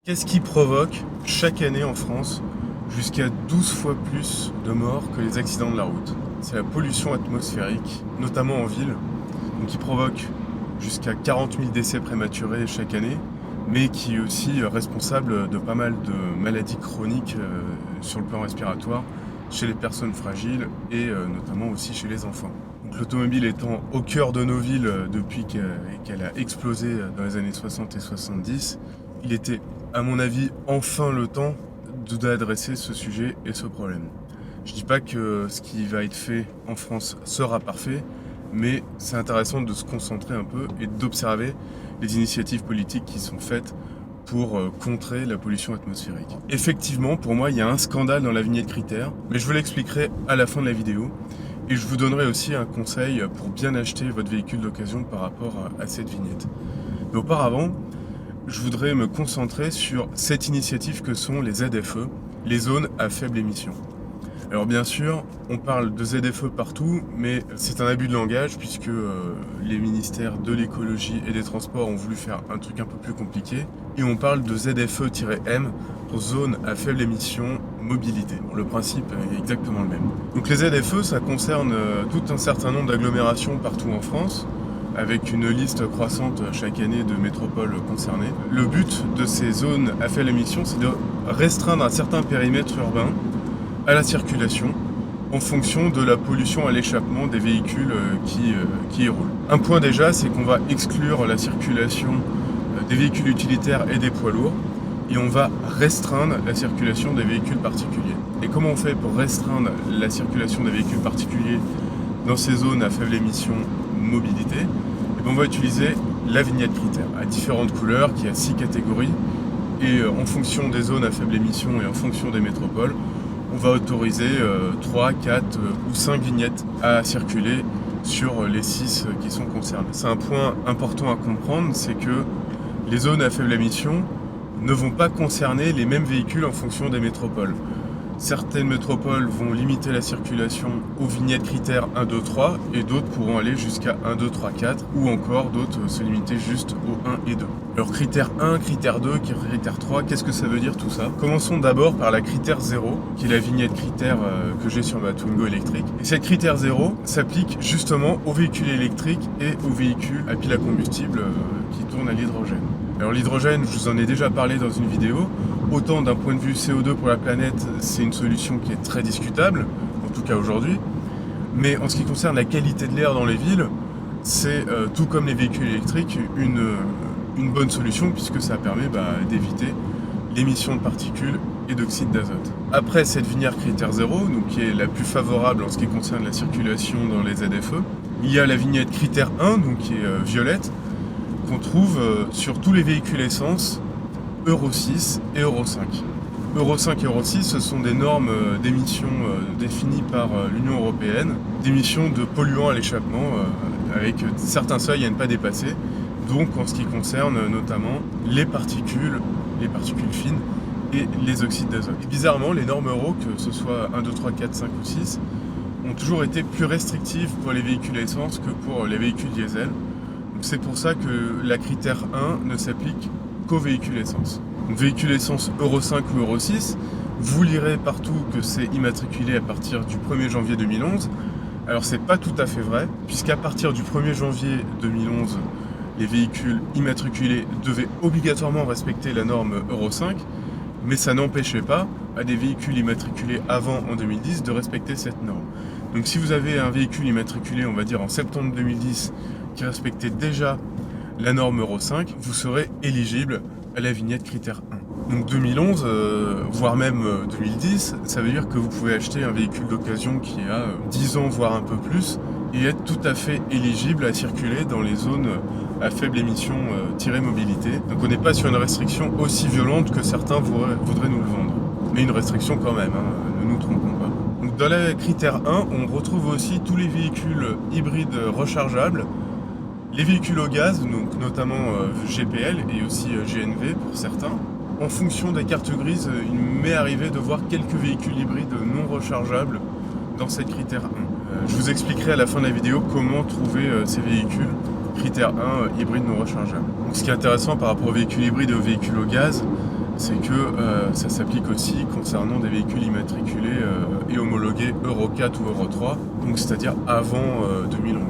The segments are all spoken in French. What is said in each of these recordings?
Qu'est-ce qui provoque chaque année en France jusqu'à 12 fois plus de morts que les accidents de la route? C'est la pollution atmosphérique, notamment en ville, donc qui provoque jusqu'à 40 000 décès prématurés chaque année, mais qui est aussi responsable de pas mal de maladies chroniques sur le plan respiratoire chez les personnes fragiles et notamment aussi chez les enfants. Donc, l'automobile étant au cœur de nos villes depuis qu'elle a explosé dans les années 60 et 70, il était, à mon avis, enfin le temps d'adresser ce sujet et ce problème. Je dis pas que ce qui va être fait en France sera parfait, mais c'est intéressant de se concentrer un peu et d'observer les initiatives politiques qui sont faites pour contrer la pollution atmosphérique. Effectivement, pour moi, il y a un scandale dans la vignette critère, mais je vous l'expliquerai à la fin de la vidéo. Et je vous donnerai aussi un conseil pour bien acheter votre véhicule d'occasion par rapport à cette vignette. Mais auparavant, je voudrais me concentrer sur cette initiative que sont les ZFE, les zones à faible émission. Alors bien sûr, on parle de ZFE partout, mais c'est un abus de langage puisque les ministères de l'écologie et des transports ont voulu faire un truc un peu plus compliqué. Et on parle de ZFE-M pour zone à faible émission mobilité. Bon, le principe est exactement le même. Donc les ZFE, ça concerne tout un certain nombre d'agglomérations partout en France, avec une liste croissante chaque année de métropoles concernées. Le but de ces zones à faible émission, c'est de restreindre un certain périmètre urbain à la circulation en fonction de la pollution à l'échappement des véhicules qui y roulent. Un point déjà, c'est qu'on va exclure la circulation des véhicules utilitaires et des poids lourds et on va restreindre la circulation des véhicules particuliers. Et comment on fait pour restreindre la circulation des véhicules particuliers dans ces zones à faible émission mobilité? Et bien on va utiliser la vignette critère à différentes couleurs qui a 6 catégories et en fonction des zones à faible émission et en fonction des métropoles, on va autoriser 3, 4 ou 5 vignettes à circuler sur les 6 qui sont concernées. C'est un point important à comprendre, c'est que les zones à faible émission ne vont pas concerner les mêmes véhicules en fonction des métropoles. Certaines métropoles vont limiter la circulation aux vignettes critères 1, 2, 3 et d'autres pourront aller jusqu'à 1, 2, 3, 4 ou encore d'autres se limiter juste au 1 et 2. Alors critère 1, critère 2, critère 3, qu'est-ce que ça veut dire tout ça? Commençons d'abord par la critère 0 qui est la vignette critère que j'ai sur ma Twingo électrique. Et cette critère 0 s'applique justement aux véhicules électriques et aux véhicules à pile à combustible qui tournent à l'hydrogène. Alors l'hydrogène, je vous en ai déjà parlé dans une vidéo. Autant d'un point de vue CO2 pour la planète, c'est une solution qui est très discutable, en tout cas aujourd'hui. Mais en ce qui concerne la qualité de l'air dans les villes, c'est tout comme les véhicules électriques, une bonne solution puisque ça permet d'éviter l'émission de particules et d'oxyde d'azote. Après cette vignette critère 0, donc qui est la plus favorable en ce qui concerne la circulation dans les ZFE, il y a la vignette critère 1, donc qui est violette, qu'on trouve sur tous les véhicules essence Euro 6 et Euro 5. Euro 5 et Euro 6, ce sont des normes d'émissions définies par l'Union européenne, d'émissions de polluants à l'échappement avec certains seuils à ne pas dépasser, donc en ce qui concerne notamment les particules fines et les oxydes d'azote. Et bizarrement, les normes Euro, que ce soit 1, 2, 3, 4, 5 ou 6, ont toujours été plus restrictives pour les véhicules à essence que pour les véhicules diesel. Donc c'est pour ça que la critère 1 ne s'applique qu'aux véhicules essence. Donc véhicule essence Euro 5 ou Euro 6, vous lirez partout que c'est immatriculé à partir du 1er janvier 2011. Alors c'est pas tout à fait vrai, puisqu'à partir du 1er janvier 2011, les véhicules immatriculés devaient obligatoirement respecter la norme Euro 5, mais ça n'empêchait pas à des véhicules immatriculés avant en 2010 de respecter cette norme. Donc si vous avez un véhicule immatriculé, on va dire en septembre 2010, qui respectait déjà la norme Euro 5, vous serez éligible à la vignette critère 1. Donc 2011, voire même 2010, ça veut dire que vous pouvez acheter un véhicule d'occasion qui a 10 ans, voire un peu plus, et être tout à fait éligible à circuler dans les zones à faible émission mobilité. Donc on n'est pas sur une restriction aussi violente que certains voudraient nous le vendre. Mais une restriction quand même, ne nous trompons pas. Donc dans la critère 1, on retrouve aussi tous les véhicules hybrides rechargeables, les véhicules au gaz, donc notamment GPL et aussi GNV pour certains. En fonction des cartes grises, il m'est arrivé de voir quelques véhicules hybrides non rechargeables dans cette critère 1. Je vous expliquerai à la fin de la vidéo comment trouver ces véhicules critère 1 hybride non rechargeable. Donc, ce qui est intéressant par rapport aux véhicules hybrides et aux véhicules au gaz, c'est que ça s'applique aussi concernant des véhicules immatriculés et homologués Euro 4 ou Euro 3, donc c'est-à-dire avant 2011.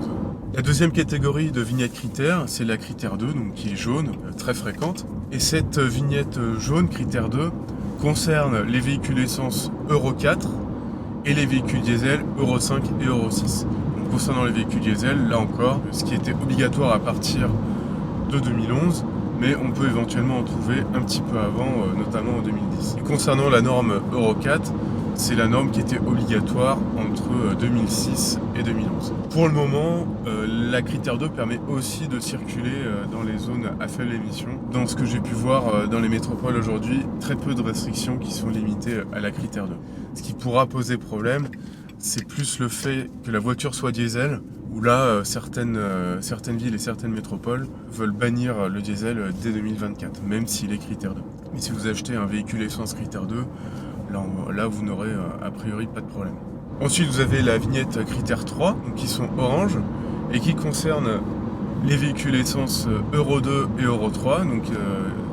La deuxième catégorie de vignettes critères, c'est la critère 2, donc qui est jaune, très fréquente. Et cette vignette jaune, critère 2, concerne les véhicules essence Euro 4 et les véhicules diesel Euro 5 et Euro 6. Donc, concernant les véhicules diesel, là encore, ce qui était obligatoire à partir de 2011, mais on peut éventuellement en trouver un petit peu avant, notamment en 2010. Et concernant la norme Euro 4, c'est la norme qui était obligatoire entre 2006 et 2011. Pour le moment, la critère 2 permet aussi de circuler dans les zones à faible émission. Dans ce que j'ai pu voir dans les métropoles aujourd'hui, très peu de restrictions qui sont limitées à la critère 2. Ce qui pourra poser problème, c'est plus le fait que la voiture soit diesel, où là, certaines villes et certaines métropoles veulent bannir le diesel dès 2024, même s'il est critère 2. Mais si vous achetez un véhicule essence critère 2, là vous n'aurez a priori pas de problème. Ensuite, vous avez la vignette critère 3, donc qui sont orange, et qui concernent les véhicules essence Euro 2 et Euro 3, donc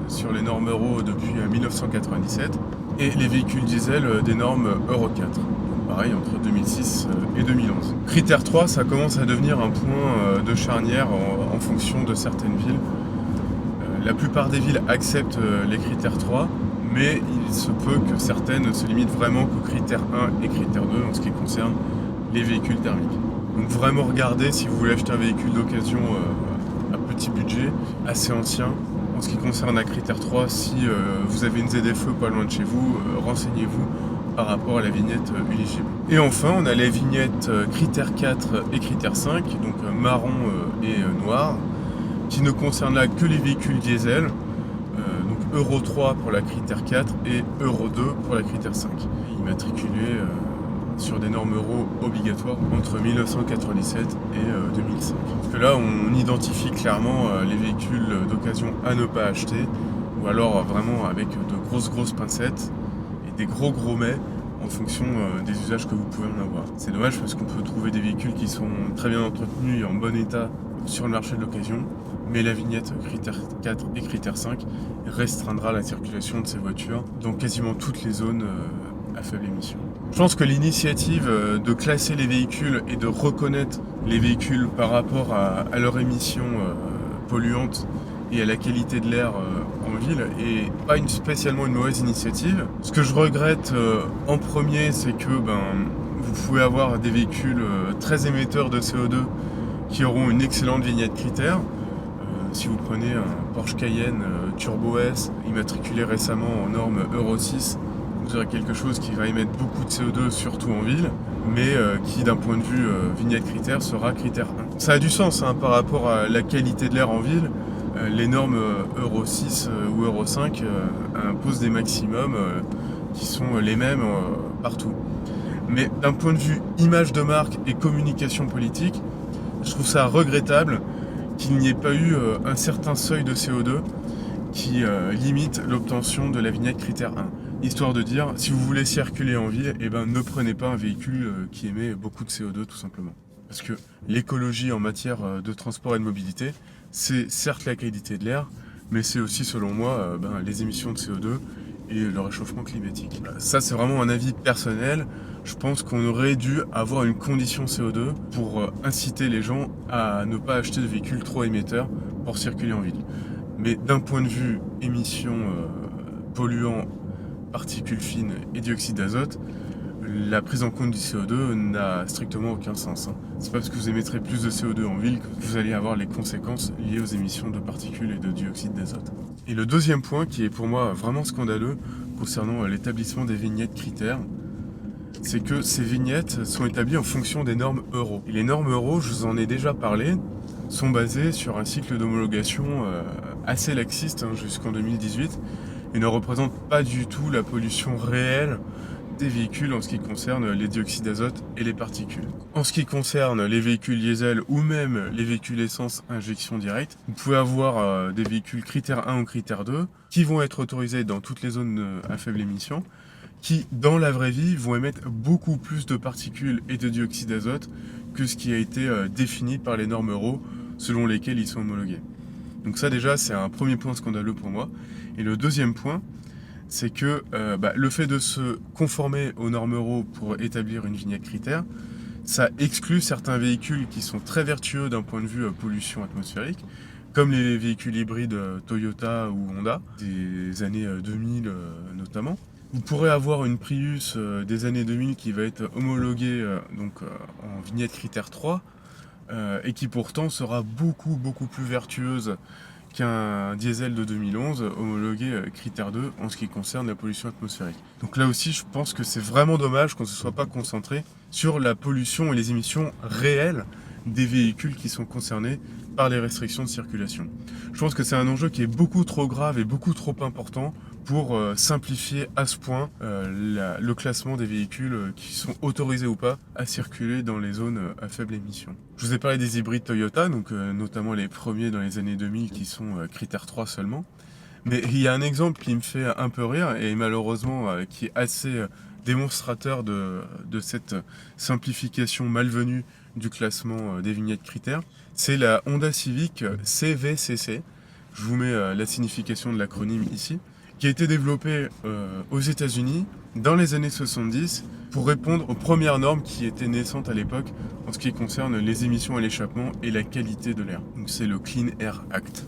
sur les normes Euro depuis 1997, et les véhicules diesel des normes Euro 4. Donc pareil, entre 2006 et 2011. Critère 3, ça commence à devenir un point de charnière en fonction de certaines villes. La plupart des villes acceptent les critères 3, mais il se peut que certaines se limitent vraiment qu'aux critères 1 et critères 2 en ce qui concerne les véhicules thermiques. Donc vraiment regardez si vous voulez acheter un véhicule d'occasion à petit budget, assez ancien. En ce qui concerne la critère 3, si vous avez une ZFE pas loin de chez vous, renseignez-vous par rapport à la vignette éligible. Et enfin, on a les vignettes critère 4 et critère 5, donc marron et noir, qui ne concernent là que les véhicules diesel, donc Euro 3 pour la critère 4 et Euro 2 pour la critère 5, immatriculés sur des normes Euro obligatoires entre 1997 et 2005. Parce que là, on identifie clairement les véhicules d'occasion à ne pas acheter, ou alors vraiment avec de grosses pincettes et des gros mets en fonction des usages que vous pouvez en avoir. C'est dommage parce qu'on peut trouver des véhicules qui sont très bien entretenus et en bon état sur le marché de l'occasion, mais la vignette critère 4 et critère 5 restreindra la circulation de ces voitures dans quasiment toutes les zones à faible émission. Je pense que l'initiative de classer les véhicules et de reconnaître les véhicules par rapport à leur émission polluante et à la qualité de l'air en ville est pas spécialement une mauvaise initiative. Ce que je regrette en premier, c'est que vous pouvez avoir des véhicules très émetteurs de CO2 qui auront une excellente vignette critère. Si vous prenez un Porsche Cayenne Turbo S immatriculé récemment en norme Euro 6, vous aurez quelque chose qui va émettre beaucoup de CO2, surtout en ville, mais qui d'un point de vue vignette critère sera critère 1. Ça a du sens par rapport à la qualité de l'air en ville. Les normes Euro 6 ou Euro 5 imposent des maximums qui sont les mêmes partout. Mais d'un point de vue image de marque et communication politique, je trouve ça regrettable qu'il n'y ait pas eu un certain seuil de CO2 qui limite l'obtention de la vignette critère 1. Histoire de dire, si vous voulez circuler en ville, ne prenez pas un véhicule qui émet beaucoup de CO2 tout simplement. Parce que l'écologie en matière de transport et de mobilité, c'est certes la qualité de l'air, mais c'est aussi selon moi les émissions de CO2 et le réchauffement climatique. Ça c'est vraiment un avis personnel. Je pense qu'on aurait dû avoir une condition CO2 pour inciter les gens à ne pas acheter de véhicules trop émetteurs pour circuler en ville. Mais d'un point de vue émissions polluants, particules fines et dioxyde d'azote, la prise en compte du CO2 n'a strictement aucun sens. C'est pas parce que vous émettrez plus de CO2 en ville que vous allez avoir les conséquences liées aux émissions de particules et de dioxyde d'azote. Et le deuxième point qui est pour moi vraiment scandaleux concernant l'établissement des vignettes critères, c'est que ces vignettes sont établies en fonction des normes Euro. Et les normes Euro, je vous en ai déjà parlé, sont basées sur un cycle d'homologation assez laxiste jusqu'en 2018 et ne représentent pas du tout la pollution réelle des véhicules en ce qui concerne les dioxydes d'azote et les particules. En ce qui concerne les véhicules diesel ou même les véhicules essence injection directe, vous pouvez avoir des véhicules critère 1 ou critère 2 qui vont être autorisés dans toutes les zones à faible émission, qui dans la vraie vie vont émettre beaucoup plus de particules et de dioxyde d'azote que ce qui a été défini par les normes Euro selon lesquelles ils sont homologués. Donc ça déjà c'est un premier point scandaleux pour moi. Et le deuxième point, c'est que le fait de se conformer aux normes Euro pour établir une vignette critère, ça exclut certains véhicules qui sont très vertueux d'un point de vue pollution atmosphérique, comme les véhicules hybrides Toyota ou Honda, des années 2000 notamment. Vous pourrez avoir une Prius des années 2000 qui va être homologuée en vignette critère 3 et qui pourtant sera beaucoup plus vertueuse qu'un diesel de 2011 homologué critère 2 en ce qui concerne la pollution atmosphérique. Donc là aussi, je pense que c'est vraiment dommage qu'on ne se soit pas concentré sur la pollution et les émissions réelles des véhicules qui sont concernés par les restrictions de circulation. Je pense que c'est un enjeu qui est beaucoup trop grave et beaucoup trop important pour simplifier à ce point le classement des véhicules qui sont autorisés ou pas à circuler dans les zones à faible émission. Je vous ai parlé des hybrides Toyota, donc notamment les premiers dans les années 2000 qui sont critère 3 seulement. Mais il y a un exemple qui me fait un peu rire et malheureusement qui est assez démonstrateur de cette simplification malvenue du classement des vignettes critères. C'est la Honda Civic CVCC. Je vous mets la signification de l'acronyme ici, qui a été développée aux États-Unis dans les années 70 pour répondre aux premières normes qui étaient naissantes à l'époque en ce qui concerne les émissions à l'échappement et la qualité de l'air. Donc c'est le Clean Air Act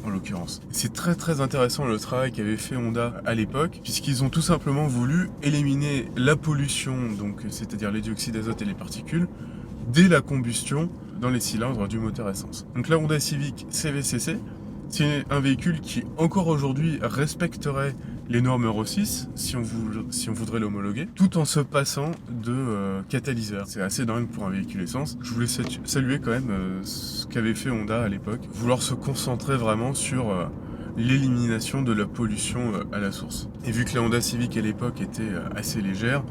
en l'occurrence. C'est très intéressant le travail qu'avait fait Honda à l'époque, puisqu'ils ont tout simplement voulu éliminer la pollution, donc c'est-à-dire les dioxydes d'azote et les particules, dès la combustion dans les cylindres du moteur essence. Donc la Honda Civic CVCC, c'est un véhicule qui encore aujourd'hui respecterait les normes Euro 6 si on voudrait l'homologuer, tout en se passant de catalyseur. C'est assez dingue pour un véhicule essence. Je voulais saluer quand même ce qu'avait fait Honda à l'époque, vouloir se concentrer vraiment sur l'élimination de la pollution à la source. Et vu que la Honda Civic à l'époque était assez légère,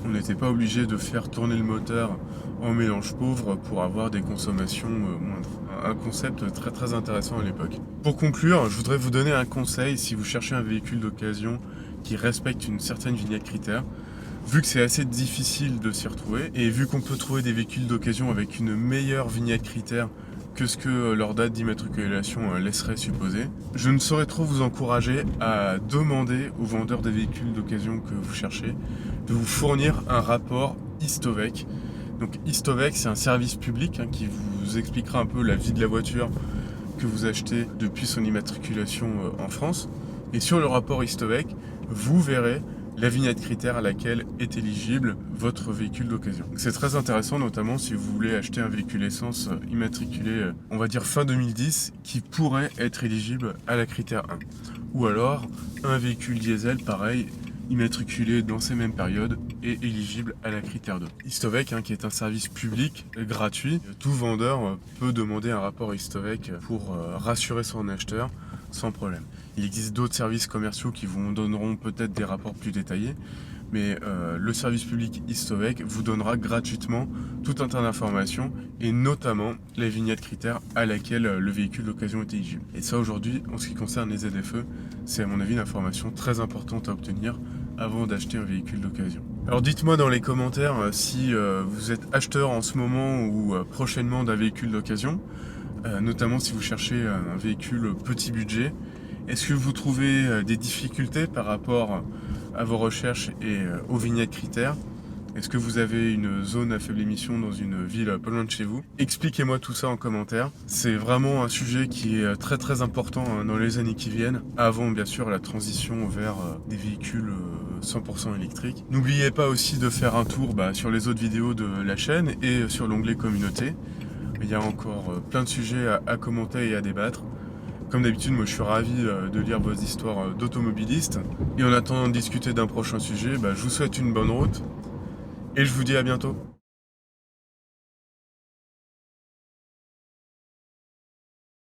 on n'était pas obligé de faire tourner le moteur en mélange pauvre pour avoir des consommations moindres. Un concept très intéressant à l'époque. Pour conclure, je voudrais vous donner un conseil si vous cherchez un véhicule d'occasion qui respecte une certaine vignette critère. Vu que c'est assez difficile de s'y retrouver, et vu qu'on peut trouver des véhicules d'occasion avec une meilleure vignette critère que ce que leur date d'immatriculation laisserait supposer, je ne saurais trop vous encourager à demander aux vendeurs des véhicules d'occasion que vous cherchez de vous fournir un rapport Histovec. Donc Histovec, c'est un service public qui vous expliquera un peu la vie de la voiture que vous achetez depuis son immatriculation en France. Et sur le rapport Histovec, vous verrez la vignette critère à laquelle est éligible votre véhicule d'occasion. C'est très intéressant, notamment si vous voulez acheter un véhicule essence immatriculé, on va dire fin 2010, qui pourrait être éligible à la critère 1. Ou alors un véhicule diesel, pareil, immatriculé dans ces mêmes périodes et éligible à la critère 2. Histovec, qui est un service public gratuit, tout vendeur peut demander un rapport Histovec pour rassurer son acheteur sans problème. Il existe d'autres services commerciaux qui vous donneront peut-être des rapports plus détaillés, mais le service public Histovec vous donnera gratuitement tout un tas d'informations et notamment les vignettes critères à laquelle le véhicule d'occasion est éligible. Et ça aujourd'hui, en ce qui concerne les ZFE, c'est à mon avis une information très importante à obtenir avant d'acheter un véhicule d'occasion. Alors dites-moi dans les commentaires si vous êtes acheteur en ce moment ou prochainement d'un véhicule d'occasion, notamment si vous cherchez un véhicule petit budget. Est-ce que vous trouvez des difficultés par rapport à vos recherches et aux vignettes critères? Est-ce que vous avez une zone à faible émission dans une ville pas loin de chez vous? Expliquez-moi tout ça en commentaire. C'est vraiment un sujet qui est très important dans les années qui viennent, avant bien sûr la transition vers des véhicules 100% électriques. N'oubliez pas aussi de faire un tour sur les autres vidéos de la chaîne et sur l'onglet communauté. Il y a encore plein de sujets à commenter et à débattre. Comme d'habitude, moi je suis ravi de lire vos histoires d'automobilistes. Et en attendant de discuter d'un prochain sujet, je vous souhaite une bonne route et je vous dis à bientôt.